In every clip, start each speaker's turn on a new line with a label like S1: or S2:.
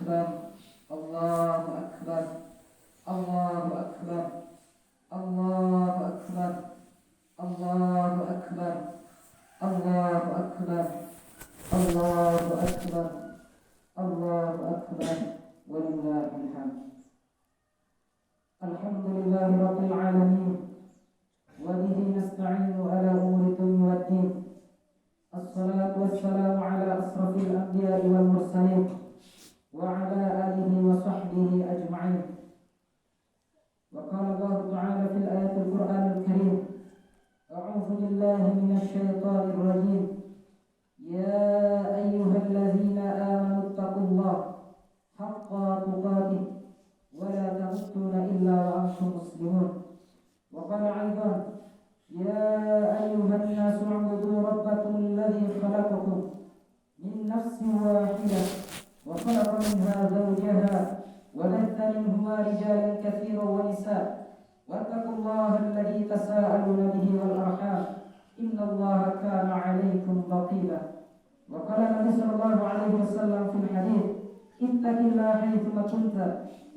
S1: أكبر الله أكبر الله أكبر الله أكبر الله أكبر الله أكبر الله أكبر الله أكبر ولله الحمد. الحمد لله رب العالمين وبه نستعين على أمور الدنيا والدين. الصلاة والسلام على أشرف الأنبياء والمرسلين وعلى آله وصحبه أجمعين. وقال الله تعالى في الآية القرآن الكريم: أعوذ بالله من الشيطان الرجيم. يا أيها الذين آمنوا اتقوا الله حق تقاته ولا تموتن إلا وأنتم مسلمون. وقال أيضا: يا أيها الناس اعبدوا ربكم الذي خلقكم من نفس واحدة وخلق منها زوجها وبث منهما رجالا كثيرا ونساء واتقوا الله الذي تساءلون به والأرحام إن الله كان عليكم رقيبا. وقال النبي صلى الله عليه وسلم في الحديث: اتق الله حيثما كنت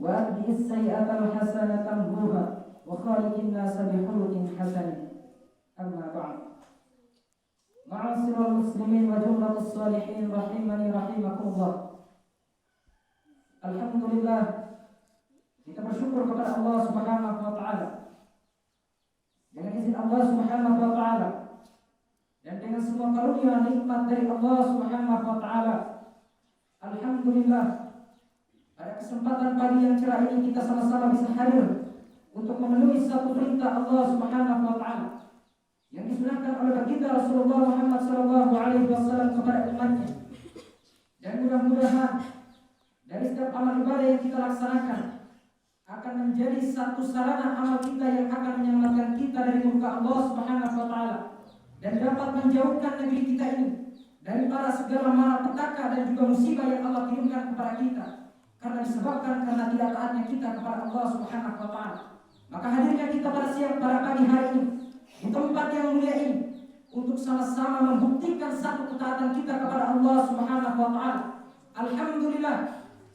S1: وأتبع السيئة الحسنة تمحوها وخالق الناس بخلق حسن. أما بعد. معاشر المسلمين وجملة الصالحين rahimani rahimakumullah. Alhamdulillah, kita bersyukur kepada Allah Subhanahu wa taala. Dengan izin Allah Subhanahu wa taala dan dengan semua karunia nikmat dari Allah Subhanahu wa taala, alhamdulillah, pada kesempatan pagi yang cerah ini kita sama-sama bisa hadir untuk memenuhi satu perintah Allah Subhanahu wa taala yang disunahkan oleh baginda Rasulullah Muhammad sallallahu alaihi wasallam kepada umatnya. Dan mudah-mudahan dari setiap amal ibadah yang kita laksanakan akan menjadi satu sarana amal kita yang akan menyelamatkan kita dari murka Allah Subhanahu wa taala dan dapat menjauhkan negeri kita ini dari para segala malapetaka dan juga musibah yang Allah kirimkan kepada kita karena tidak taatnya kita kepada Allah Subhanahu wa taala. Maka hadirnya kita pada pagi hari ini di tempat yang mulia ini untuk sama-sama membuktikan satu ketaatan kita kepada Allah Subhanahu wa taala. Alhamdulillah,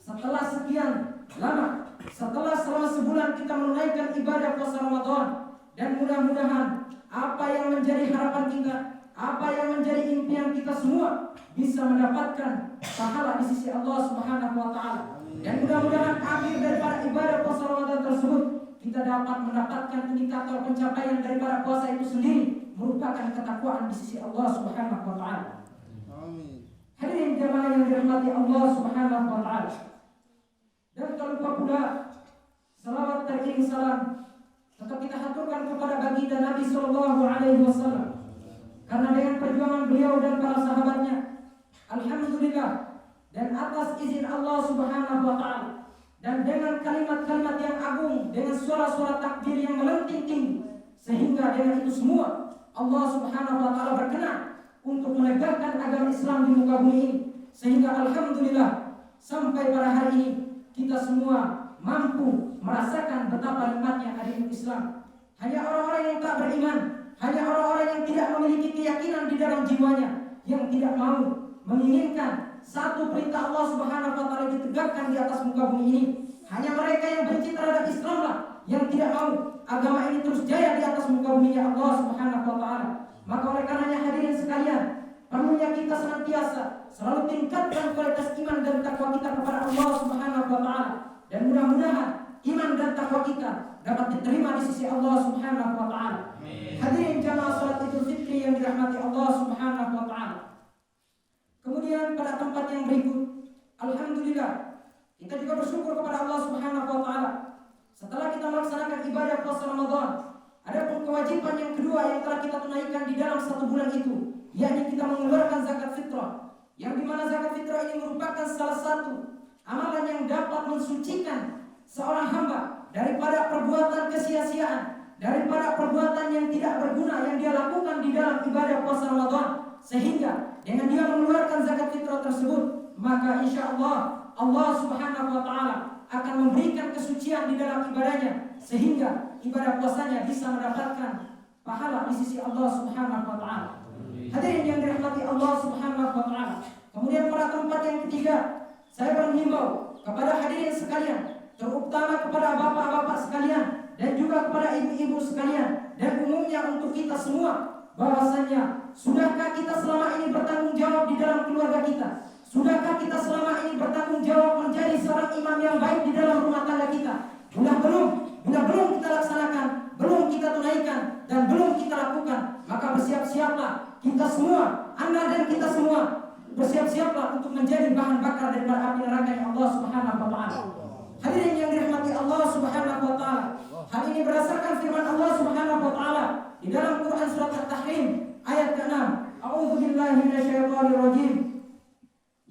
S1: setelah sekian lama, setelah selama sebulan kita menunaikan ibadah puasa Ramadan, dan mudah-mudahan apa yang menjadi harapan kita, apa yang menjadi impian kita semua bisa mendapatkan pahala di sisi Allah Subhanahu wa taala. Dan mudah-mudahan akhir daripada ibadah puasa Ramadan tersebut kita dapat mendapatkan indikator pencapaian daripada puasa itu sendiri merupakan ketakwaan di sisi Allah Subhanahu wa taala. Amin. Hadirin jamaah yang dirahmati Allah Subhanahu wa taala. Dan tak lupa pula salawat teriring salam tetap kita haturkan kepada baginda Nabi sallallahu alaihi wasallam. Karena dengan perjuangan beliau dan para sahabatnya, alhamdulillah, dan atas izin Allah Subhanahu wa taala dan dengan kalimat-kalimat yang agung, dengan suara-suara takbir yang melenting tinggi, sehingga dengan itu semua Allah Subhanahu wa taala berkenan untuk menegakkan agama Islam di muka bumi ini, sehingga alhamdulillah sampai pada hari ini kita semua mampu merasakan betapa nikmatnya adanya Islam. Hanya orang-orang yang tak beriman, hanya orang-orang yang tidak memiliki keyakinan di dalam jiwanya, yang tidak mau menginginkan satu perintah Allah Subhanahu wa taala ditegakkan di atas muka bumi ini. Hanya mereka yang benci terhadap Islam lah yang tidak mau agama ini terus jaya di atas muka bumi Allah Subhanahu wa taala. Maka oleh karenanya hadirin sekalian, perlunya kita senantiasa selalu tingkatkan kualitas iman dan takwa kita kepada Allah Subhanahu wa taala, dan mudah-mudahan iman dan takwa kita dapat diterima di sisi Allah Subhanahu wa taala. Hadirin jamaah salat Idul Fitri yang dirahmati Allah Subhanahu wa taala. Kemudian pada tempat yang berikut, alhamdulillah, kita juga bersyukur kepada Allah Subhanahu wa taala. Setelah kita melaksanakan ibadah puasa Ramadan, ada pun kewajiban yang kedua yang telah kita tunaikan di dalam satu bulan itu, yakni kita mengeluarkan zakat fitrah. Yang dimana zakat fitrah ini merupakan salah satu amalan yang dapat mensucikan seorang hamba daripada perbuatan kesia-siaan, daripada perbuatan yang tidak berguna yang dia lakukan di dalam ibadah puasa Ramadan. Sehingga dengan dia mengeluarkan zakat fitrah tersebut, maka insya Allah Allah Subhanahu wa taala akan memberikan kesucian di dalam ibadahnya, sehingga ibadah puasanya bisa mendapatkan pahala di sisi Allah Subhanahu wa taala. Hadirin yang dirahmati Allah Subhanahu wa taala. Kemudian pada tempat yang ketiga, saya menghimbau kepada hadirin sekalian, terutama kepada bapak-bapak sekalian dan juga kepada ibu-ibu sekalian dan umumnya untuk kita semua, bahwasanya sudahkah kita selama ini bertanggung jawab di dalam keluarga kita? Sudahkah kita selama ini bertanggung jawab menjadi seorang imam yang baik di dalam rumah tangga kita? Bila belum kita laksanakan, belum kita tunaikan, dan belum kita lakukan, maka bersiap-siaplah kita semua, Anda dan kita semua, bersiap-siaplah untuk menjadi bahan bakar daripada api neraka Allah Subhanahu wa taala. Hadirin yang dirahmati Allah Subhanahu wa taala, hal ini berdasarkan firman Allah Subhanahu wa taala di dalam Quran surat At-Tahrim ayat ke-6. A'udzu billahi minasyaitonir rajim.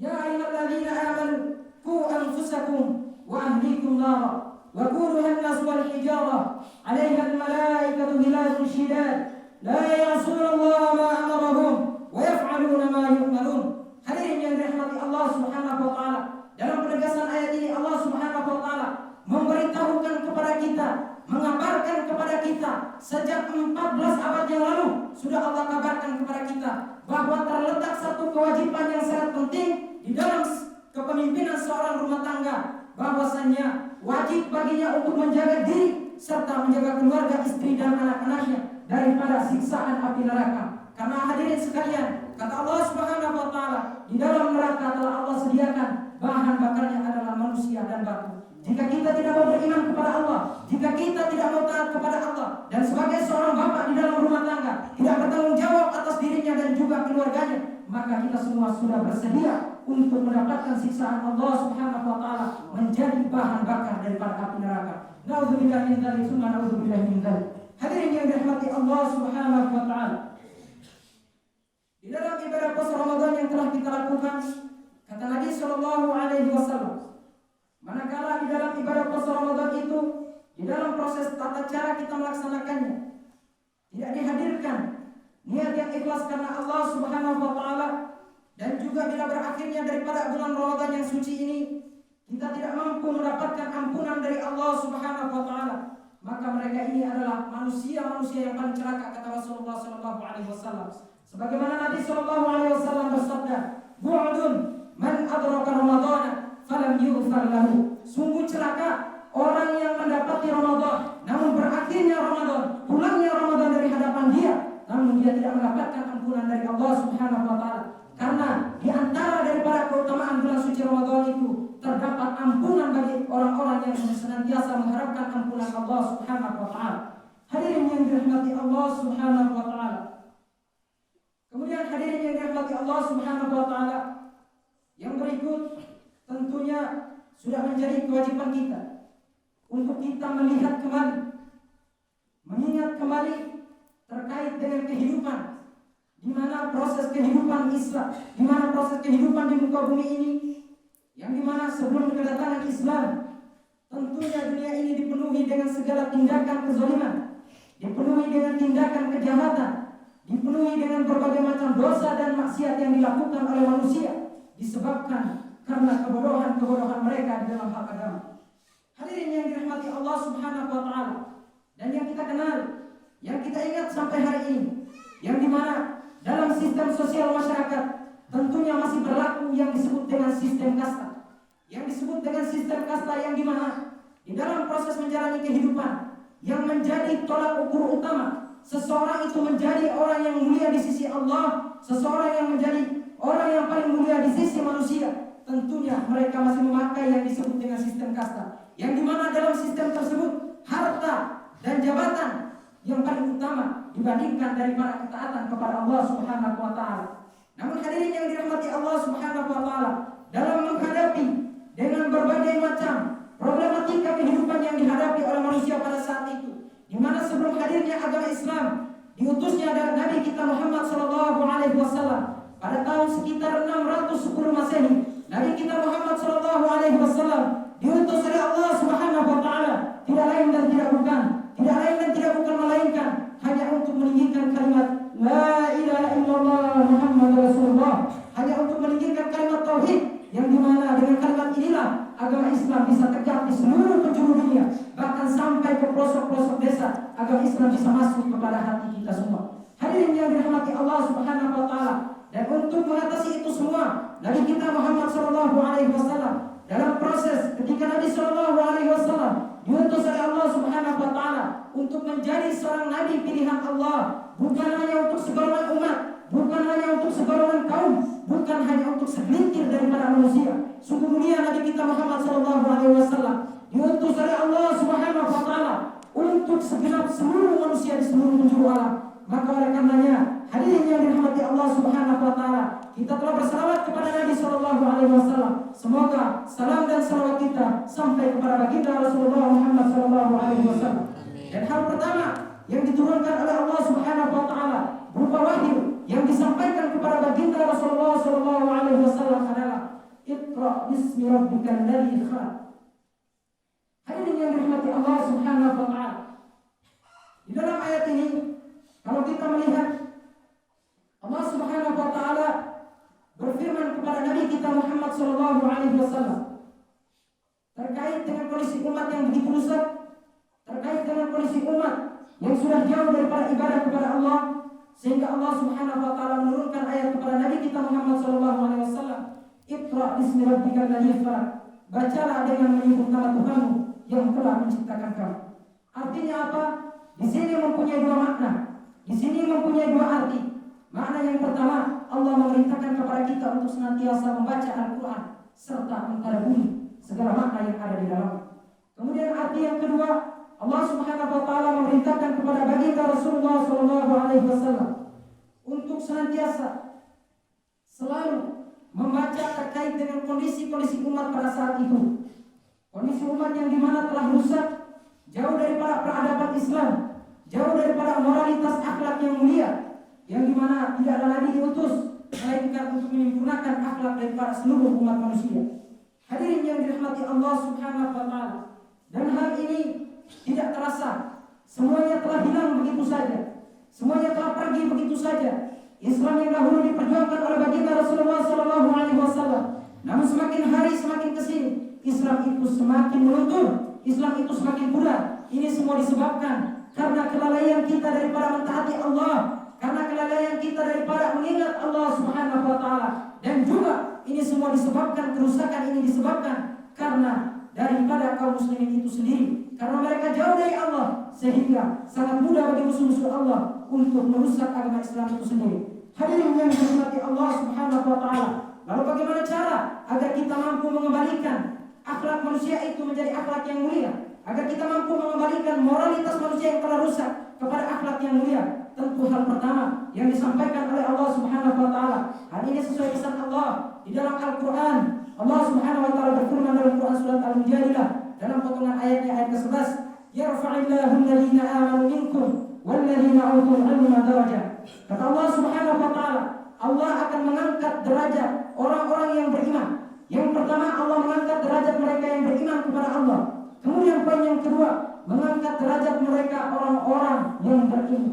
S1: Ya ayyuhalladzina amanu qu anfusakum wa ahlikum nara wa quduha an-nas wal hijara 'alayha al-malaikatu ghiladun shidad la ya'sunallaha ma amarahum wa yaf'aluna ma yu'marun. Hadirin yang dirahmati Allah Subhanahu wa taala, dalam penegasan ayat ini Allah Subhanahu wa taala memberitahukan kepada kita, mengabarkan kepada kita sejak 14 abad yang lalu sudah Allah kabarkan kepada kita bahwa terletak satu kewajiban yang sangat penting di dalam kepemimpinan seorang rumah tangga, bahwasanya wajib baginya untuk menjaga diri serta menjaga keluarga, istri dan anak-anaknya daripada siksaan api neraka. Karena hadirin sekalian, kata Allah Subhanahu wa taala, di dalam neraka telah Allah sediakan bahan bakarnya adalah manusia dan batu. Jika kita tidak mau beriman kepada Allah, jika kita tidak mau taat kepada Allah, dan sebagai seorang bapak di dalam rumah tangga tidak bertanggung jawab atas dirinya dan juga keluarganya, maka kita semua sudah bersedia untuk mendapatkan siksaan Allah Subhanahu wa taala, menjadi bahan bakar daripada api neraka. Nauzubillahi min dzalik, tsumma nauzubillahi min dzalik. Hadirin yang dirahmati Allah Subhanahu wa taala, di dalam ibadah puasa Ramadan yang telah kita lakukan, kata Nabi sallallahu alaihi wasallam, manakala di dalam ibadah puasa Ramadan itu, di dalam proses tata cara kita melaksanakannya, tidak dihadirkan niat yang ikhlas karena Allah Subhanahu wa taala, dan juga bila berakhirnya daripada bulan Ramadan yang suci ini kita tidak mampu mendapatkan ampunan dari Allah Subhanahu wa taala, maka mereka ini adalah manusia-manusia yang paling celaka, kata Rasulullah sallallahu alaihi wasallam. Sebagaimana Nabi sallallahu alaihi wasallam bersabda, "Bu'dun man adraka Ramadan falam yughfar lahu." Sungguh celaka orang yang mendapati Ramadan, namun berakhirnya Ramadan, pulangnya Ramadan dari hadapan dia, namun dia tidak mendapatkan ampunan dari Allah Subhanahu wa taala. Karena di antara daripada keutamaan bulan suci Ramadan itu terdapat ampunan bagi orang-orang yang senantiasa mengharapkan ampunan Allah Subhanahu wa taala. Hadirin yang dirahmati Allah Subhanahu wa taala. Kemudian hadirin yang dirahmati Allah Subhanahu wa taala, yang berikut tentunya sudah menjadi kewajiban kita untuk kita melihat kembali, mengingat kembali terkait dengan kehidupan, di mana proses kehidupan Islam, di mana proses kehidupan di muka bumi ini, yang di mana sebelum kedatangan Islam, tentunya dunia ini dipenuhi dengan segala tindakan kezaliman, dipenuhi dengan tindakan kejahatan, dipenuhi dengan berbagai macam dosa dan maksiat yang dilakukan oleh manusia disebabkan karena kebodohan mereka di dalam hal agama. Hadirin yang dirahmati Allah Subhanahu wa taala, dan yang kita kenal, yang kita ingat sampai hari ini, yang dimana dalam sistem sosial masyarakat tentunya masih berlaku yang disebut dengan sistem kasta. Yang disebut dengan sistem kasta yang dimana di dalam proses menjalani kehidupan yang menjadi tolak ukur utama seseorang itu menjadi orang yang mulia di sisi Allah, seseorang yang menjadi orang yang paling mulia di sisi manusia, tentunya mereka masih memakai yang disebut dengan sistem kasta, yang dimana dalam sistem tersebut harta dan jabatan yang paling utama dibandingkan daripada ketaatan kepada Allah Subhanahu wa taala. Namun hadirin yang dirahmati Allah Subhanahu wa taala, dalam menghadapi dengan berbagai macam problematika kehidupan yang dihadapi oleh manusia pada saat itu, di mana sebelum hadirnya agama Islam, diutusnya dari Nabi kita Muhammad sallallahu alaihi wasallam pada tahun sekitar 610 Masehi, Nabi kita Muhammad sallallahu alaihi wasallam diutus oleh Allah Subhanahu wa taala tidak lain dan tidak bukan melainkan hanya untuk meninggikan kalimat la ilaha illallah Muhammadur Rasulullah, hanya untuk meninggikan kalimat tauhid, yang dimana dengan kalimat inilah agama Islam bisa tegak di seluruh penjuru dunia, bahkan sampai ke pelosok-pelosok desa agama Islam bisa masuk kepada hati kita semua. Hadirin yang dirahmati Allah Subhanahu wa taala, dan untuk mengatasi itu semua, Nabi kita Muhammad sallallahu alaihi wasallam dalam proses ketika Nabi sallallahu alaihi wasallam diutus oleh Allah Subhanahu wa taala untuk menjadi seorang nabi pilihan Allah, bukan hanya untuk segolongan umat, bukan hanya untuk segolongan kaum, bukan hanya untuk segelintir daripada manusia. Sungguh mulia Nabi kita Muhammad sallallahu alaihi wasallam diutus oleh Allah Subhanahu wa taala untuk segenap seluruh manusia di seluruh penjuru alam. Maka oleh karenanya, hadirin yang dirahmati Allah Subhanahu wa taala, kita telah bersalawat kepada Nabi sallallahu alaihi wasallam. Semoga salam dan salawat kita sampai kepada baginda Rasulullah Muhammad sallallahu alaihi wasallam. Dan hal pertama yang diturunkan oleh Allah Subhanahu wa taala berupa wahyu yang disampaikan kepada baginda Rasulullah sallallahu alaihi wasallam adalah Iqra bismi rabbikal ladzi khalaq. Hadirin yang dirahmati Allah Subhanahu wa taala, di dalam ayat ini kalau kita melihat Allah Subhanahu wa taala berfirman kepada Nabi kita Muhammad sallallahu alaihi wasallam terkait dengan kondisi umat yang begitu rusak, terkait dengan kondisi umat yang sudah jauh daripada ibadah kepada Allah, sehingga Allah Subhanahu wa taala menurunkan ayat kepada Nabi kita Muhammad sallallahu alaihi wasallam, Iqra bismi rabbikal ladzi khalaq. Bacalah dengan menyebut nama Tuhanmu yang telah menciptakan kamu. Artinya apa? Di sini mempunyai dua makna. Di sini mempunyai dua arti. Makna yang pertama, Allah memerintahkan kepada kita untuk senantiasa membaca Al-Quran serta mentadabburi segala makna yang ada di dalamnya. Kemudian arti yang kedua, Allah Subhanahu wa taala memerintahkan kepada baginda Rasulullah sallallahu alaihi wasallam untuk senantiasa selalu membaca terkait dengan kondisi-kondisi umat pada saat itu. Kondisi umat yang dimana telah rusak, jauh daripada peradaban Islam, jauh daripada moralitas akhlak yang mulia, yang dimana tidak ada lagi diutus melainkan untuk menyempurnakan akhlak daripada seluruh umat manusia. Hadirin yang dirahmati Allah Subhanahu wa taala, dan hal ini tidak terasa, semuanya telah hilang begitu saja, semuanya telah pergi begitu saja. Islam yang dahulu diperjuangkan oleh baginda Rasulullah sallallahu alaihi wasallam, namun semakin hari semakin kesini Islam itu semakin meluntur, Islam itu semakin pudar. Ini semua disebabkan karena kelalaian kita daripada mentaati Allah, karena kelalaian kita daripada mengingat Allah Subhanahu wa taala, dan juga ini semua disebabkan, kerusakan ini disebabkan karena daripada kaum muslimin itu sendiri, karena mereka jauh dari Allah, sehingga sangat mudah bagi musuh-musuh Allah untuk merusak agama Islam itu sendiri. Hadirin yang dirahmati Allah Subhanahu wa taala, lalu bagaimana cara agar kita mampu mengembalikan akhlak manusia itu menjadi akhlak yang mulia, agar kita mampu mengembalikan moralitas manusia yang telah rusak kepada akhlak yang mulia? Tentu hal pertama yang disampaikan oleh Allah Subhanahu wa taala, hal ini sesuai pesan Allah di dalam Al-Qur'an. Allah Subhanahu wa taala berfirman dalam Quran surat Al-Mujadilah dalam potongan ayatnya ayat ke-11, yarfa'illahu alladhina amanu minkum walladhina utul ilma darajat. Kata Allah Subhanahu wa taala, Allah akan mengangkat derajat orang-orang yang beriman. Yang pertama, Allah mengangkat derajat mereka yang beriman kepada Allah. Kemudian poin yang kedua, mengangkat derajat mereka orang-orang yang berilmu.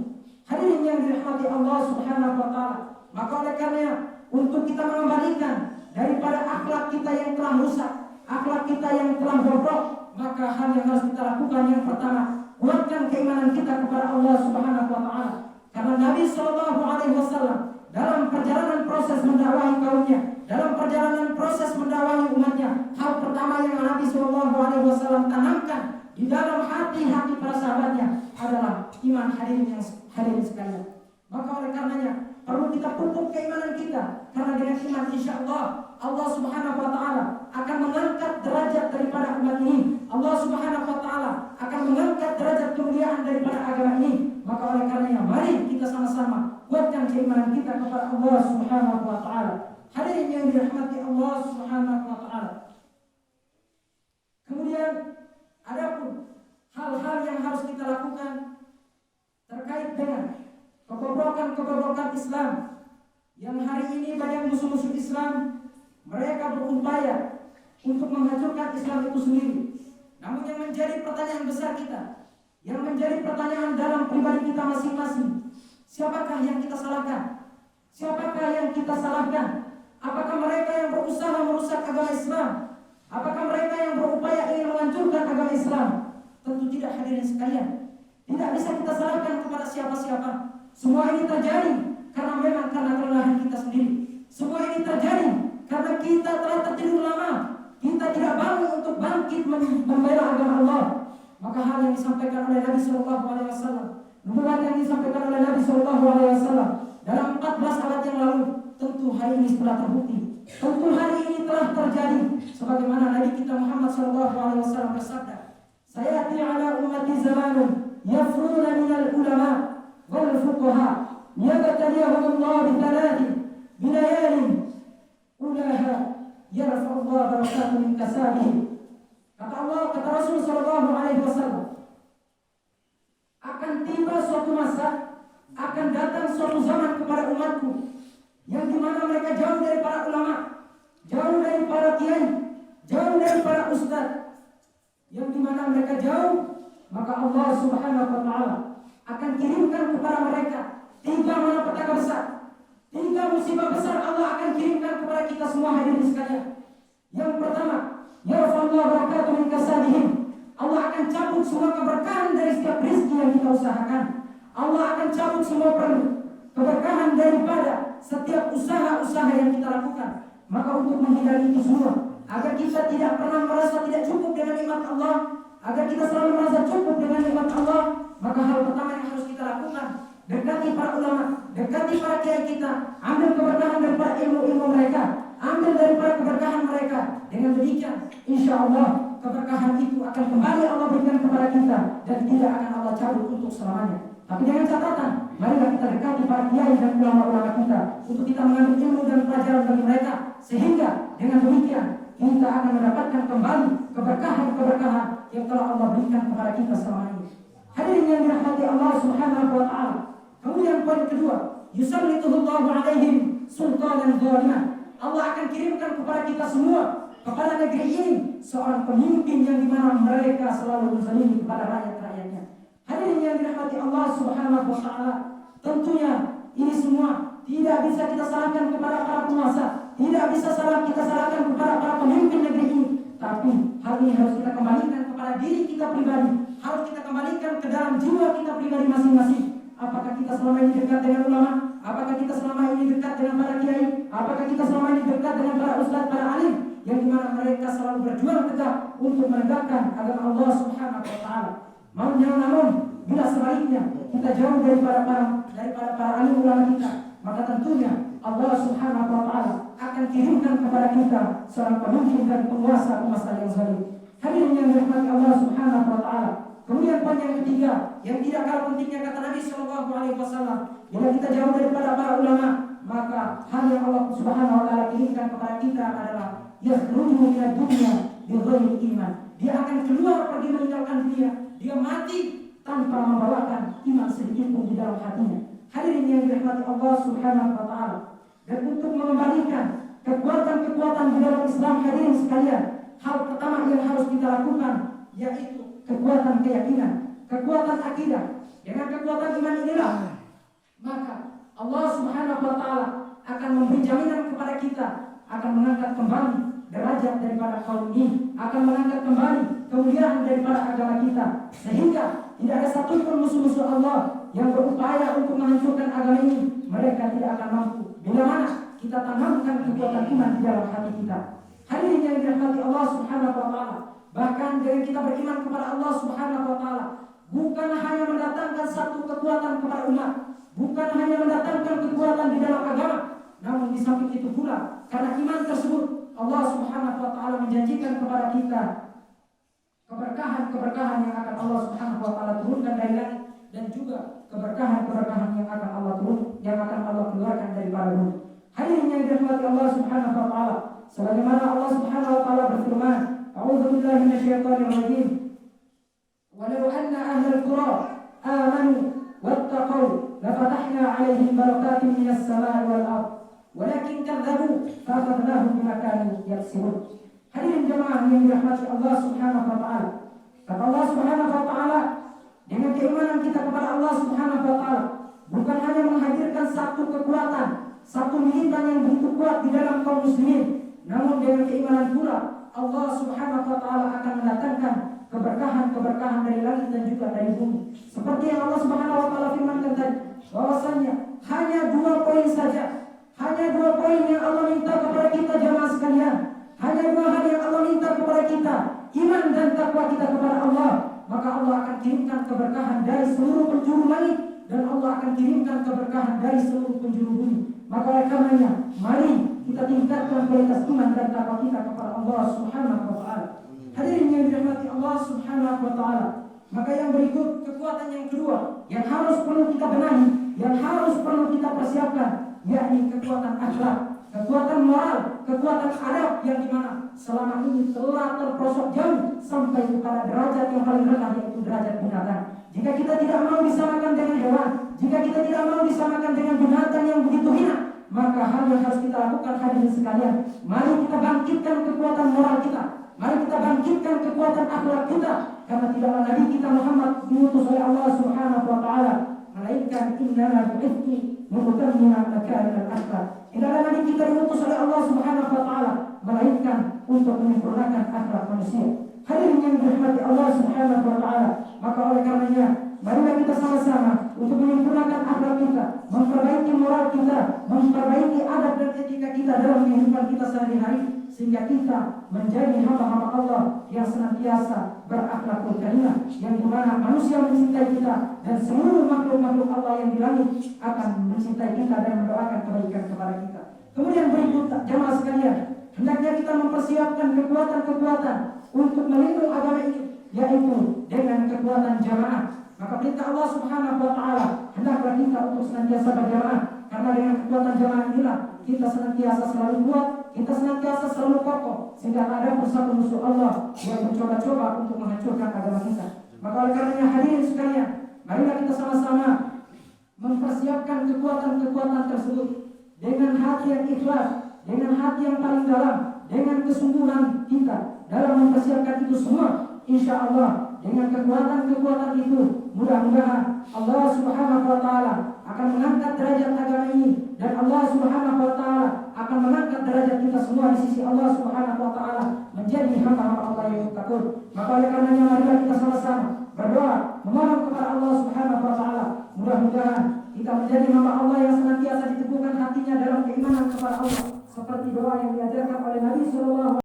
S1: Hadirin yang dirahmati Allah Subhanahu wa taala, maka oleh karenanya untuk kita mengembalikan daripada akhlak kita yang telah rusak, akhlak kita yang telah bobrok, maka hal yang harus kita lakukan yang pertama, kuatkan keimanan kita kepada Allah Subhanahu wa taala. Karena Nabi sallallahu alaihi wasallam dalam perjalanan proses mendakwahi kaumnya, dalam perjalanan proses mendakwahi umatnya, hal pertama yang Nabi sallallahu alaihi wasallam tanamkan di dalam hati-hati para sahabatnya adalah iman. Hadirin sekalian, maka oleh karenanya perlu kita pupuk keimanan kita, karena dengan iman insyaallah Allah Subhanahu wa taala akan mengangkat derajat daripada umat ini. Allah Subhanahu wa taala akan mengangkat derajat kemuliaan daripada agama ini. Maka oleh karenanya mari kita sama-sama kuatkan keimanan kita kepada Allah Subhanahu wa taala. Hadirin yang dirahmati Allah Subhanahu wa taala. Kemudian adapun hal-hal yang harus kita lakukan terkait dengan kebobrokan Islam yang hari ini banyak musuh-musuh Islam mereka berupaya untuk menghancurkan Islam itu sendiri. Namun yang menjadi pertanyaan besar kita, yang menjadi pertanyaan dalam pribadi kita masing-masing, siapakah yang kita salahkan? Siapakah yang kita salahkan? Apakah mereka yang berusaha merusak agama Islam? Apakah mereka yang berupaya ingin menghancurkan agama Islam? Tentu tidak, hadirin sekalian. Tidak bisa kita salahkan kepada siapa-siapa. Semua ini terjadi karena memang karena kelelahan kita sendiri. Semua ini terjadi karena kita telah tertidur lama, kita tidak bangun untuk bangkit membela agama Allah. Maka hal yang disampaikan oleh Nabi Shallallahu Alaihi Wasallam, nubuat yang disampaikan oleh Nabi Shallallahu Alaihi Wasallam dalam 14 abad yang lalu, tentu hari ini telah terbukti, tentu hari ini telah terjadi. Sebagaimana Nabi kita Muhammad Shallallahu Alaihi Wasallam bersabda, "Sayati ala ummati zamanun yafruna minal ulama wal fuqaha yabtaliyahum Allah bi thalathi bilayalin ulaha yarfa'ullah barakatuh min kasabihi." Kata Allah, kata Rasul Shallallahu Alaihi Wasallam, akan tiba suatu masa, akan datang suatu zaman kepada umatku yang dimana mereka jauh dari para ulama, jauh dari para kiai, jauh dari para ustaz, yang dimana mereka jauh, maka Allah Subhanahu Wa Taala akan kirimkan kepada mereka 3 malapetaka besar, 3 musibah besar Allah akan kirimkan kepada kita semua hadirin sekalian. Yang pertama, yarfa'ullah barakatuh min kasabihim. Allah akan cabut semua keberkahan dari setiap rezeki yang kita usahakan. Allah akan cabut semua keberkahan daripada setiap usaha-usaha yang kita lakukan. Maka untuk menghindari itu semua, agar kita tidak pernah merasa tidak cukup dengan nikmat Allah, agar kita selalu merasa cukup dengan nikmat Allah, maka hal pertama yang harus kita lakukan, dekati para ulama, dekati para kiai kita, ambil keberkahan daripada ilmu-ilmu mereka, ambil daripada keberkahan mereka. Dengan demikian, insya Allah keberkahan itu akan kembali Allah berikan kepada kita dan tidak akan Allah cabut untuk selamanya. Tapi dengan catatan, marilah kita dekati para kiai dan ulama-ulama kita untuk kita mengambil ilmu dan pelajaran dari mereka, sehingga dengan demikian kita akan mendapatkan kembali keberkahan-keberkahan yang telah Allah berikan kepada kita selama ini. Hadirin yang dirahmati Allah Subhanahu Wa Taala. Kemudian poin kedua, yusallituhullahu alaihim sultanan zaliman. Allah akan kirimkan kepada kita semua, kepada negeri ini, seorang pemimpin yang dimana mereka selalu menzalimi kepada rakyat-rakyatnya. Hadirin yang dirahmati Allah Subhanahu Wa Taala, tentunya ini semua tidak bisa kita salahkan kepada para penguasa, tidak bisa kita salahkan kepada para pemimpin negeri ini. Tapi hal ini harus kita kembalikan kepada diri kita pribadi, harus kita kembalikan ke dalam jiwa kita pribadi masing-masing. Apakah kita selama ini dekat dengan ulama? Apakah kita selama ini dekat dengan para kiai? Apakah kita selama ini dekat dengan para ustaz, para alim, yang dimana mereka selalu berjuang tegak untuk menegakkan agama Allah Subhanahu Wa Taala? Namun bila sebaliknya kita jauh daripada para alim ulama kita, maka tentunya Allah Subhanahu Wa Taala akan kirimkan kepada kita seorang pemimpin dan penguasa yang zalim. Hadirin yang dirahmati Allah Subhanahu Wa Taala. Kemudian poin yang ketiga, yang tidak kalah pentingnya, kata Nabi Shallallahu Alaihi Wasallam, bila kita jauh daripada para ulama, maka hal yang Allah Subhanahu Wa Taala kirimkan kepada kita adalah yakhruju minad dunya bighairi iman. Dia akan keluar pergi meninggalkan dunia, dia mati tanpa membawakan iman sedikit pun di dalam hatinya. Hadirin yang dirahmati Allah Subhanahu Wa Taala. Dan untuk mengembalikan kekuatan-kekuatan di dalam Islam, hadirin sekalian, hal pertama yang harus kita lakukan yaitu kekuatan keyakinan, kekuatan akidah. Dengan kekuatan iman inilah maka Allah Subhanahu Wa Taala akan memberi jaminan kepada kita, akan mengangkat kembali derajat daripada kaum ini, akan mengangkat kembali kemuliaan daripada agama kita, sehingga tidak ada satupun musuh-musuh Allah yang berupaya untuk menghancurkan agama ini. Mereka tidak akan mampu bila mana kita tanamkan kekuatan iman di dalam hati kita. Hadirin yang dirahmati Allah Subhanahu Wa Taala, bahkan dengan kita beriman kepada Allah Subhanahu Wa Taala, bukan hanya mendatangkan satu kekuatan kepada umat, bukan hanya mendatangkan kekuatan di dalam agama, namun di samping itu pula, karena iman tersebut Allah Subhanahu Wa Taala menjanjikan kepada kita keberkahan-keberkahan yang akan Allah Subhanahu Wa Taala turunkan dari langit, dan juga keberkahan-keberkahan yang akan Allah keluarkan daripada bumi. Hadirin yang dirahmati Allah Subhanahu Wa Taala, sebagaimana Allah Subhanahu Wa Taala berfirman, A'udzu billahi minasyaitonir rajim. Walau anna ahlal qura amanu wattaqau lafatahna 'alaihim barakatin minas samaa'i wal ardh walakin kadzdzabu fa'akhadnahum bima kanu yaksibun. Hadirin jemaah yang dirahmati Allah Subhanahu Wa Taala, kata Allah Subhanahu Wa Taala, dengan keimanan kita kepada Allah Subhanahu Wa Taala, bukan hanya menghadirkan satu kekuatan, satu militan yang begitu kuat di dalam kaum muslimin, namun dengan keimanan pula Allah Subhanahu Wa Taala akan mendatangkan keberkahan-keberkahan dari langit dan juga dari bumi. Seperti yang Allah Subhanahu Wa Taala firmankan tadi, bahwasanya hanya 2 poin saja, Hanya 2 poin yang Allah minta kepada kita jamaah sekalian. Hanya 2 hal yang Allah minta kepada kita, iman dan takwa kita kepada Allah. Maka Allah akan kirimkan keberkahan dari seluruh penjuru langit, dan Allah akan kirimkan keberkahan dari seluruh penjuru bumi. Maka oleh karenanya, mari kita tingkatkan kualitas iman dan takwa kita kepada Allah Subhanahu wa taala. Hadirin yang dirahmati Allah Subhanahu wa taala. Maka yang berikut, kekuatan yang kedua yang harus perlu kita benahi, yang harus perlu kita persiapkan, yakni kekuatan akhlak, kekuatan moral, kekuatan adab yang dimana selama ini telah terprosok jauh sampai kepada derajat yang paling rendah, yaitu derajat binatang. Jika kita tidak mau disamakan dengan hewan, jika kita tidak mau disamakan dengan binatang yang begitu hina, maka hal yang harus kita lakukan hadirin sekalian, mari kita bangkitkan kekuatan moral kita, mari kita bangkitkan kekuatan akhlak kita, karena tidaklah Nabi kita Muhammad diutus oleh Allah Subhanahu wa taala melainkan innama bu'ithtu mutammima makarim al-akhlaq. Tidaklah Nabi kita diutus oleh Allah Subhanahu wa taala melainkan untuk menyempurnakan akhlak manusia. Hadirin yang dirahmati Allah Subhanahu wa taala, maka oleh karenanya marilah kita sama-sama untuk menyempurnakan akhlak kita, memperbaiki moral kita, memperbaiki adab dan etika kita dalam kehidupan kita sehari-hari, sehingga kita menjadi hamba-hamba Allah yang senantiasa berakhlakul karimah, yang dimana manusia mencintai kita dan seluruh makhluk-makhluk Allah yang di langit akan mencintai kita dan mendoakan kebaikan kepada kita. Kemudian berikut jamaah sekalian, hendaknya kita mempersiapkan kekuatan-kekuatan untuk melindungi agama ini, yaitu dengan kekuatan jamaah. Maka perintah Allah Subhanahu wa taala hendaklah kita untuk senantiasa berjamaah, karena dengan kekuatan jamaah inilah kita senantiasa selalu kuat, kita senantiasa selalu kokoh, sehingga tak ada bersatu musuh Allah yang mencoba-coba untuk menghancurkan agama kita. Maka oleh karenanya hadirin sekalian, marilah kita sama-sama mempersiapkan kekuatan-kekuatan tersebut dengan hati yang ikhlas, dengan hati yang paling dalam, dengan kesungguhan kita dalam mempersiapkan itu semua. Insya Allah dengan kekuatan-kekuatan itu, mudah-mudahan Allah Subhanahu wa taala akan mengangkat derajat agama ini, dan Allah Subhanahu wa taala akan mengangkat derajat kita semua di sisi Allah Subhanahu wa taala menjadi hamba-hamba Allah yang takut. Maka oleh karenanya marilah kita sama-sama berdoa memohon kepada Allah Subhanahu wa taala, mudah-mudahan kita menjadi hamba Allah yang senantiasa diteguhkan hatinya dalam keimanan kepada Allah, seperti doa yang diajarkan oleh Nabi sallallahu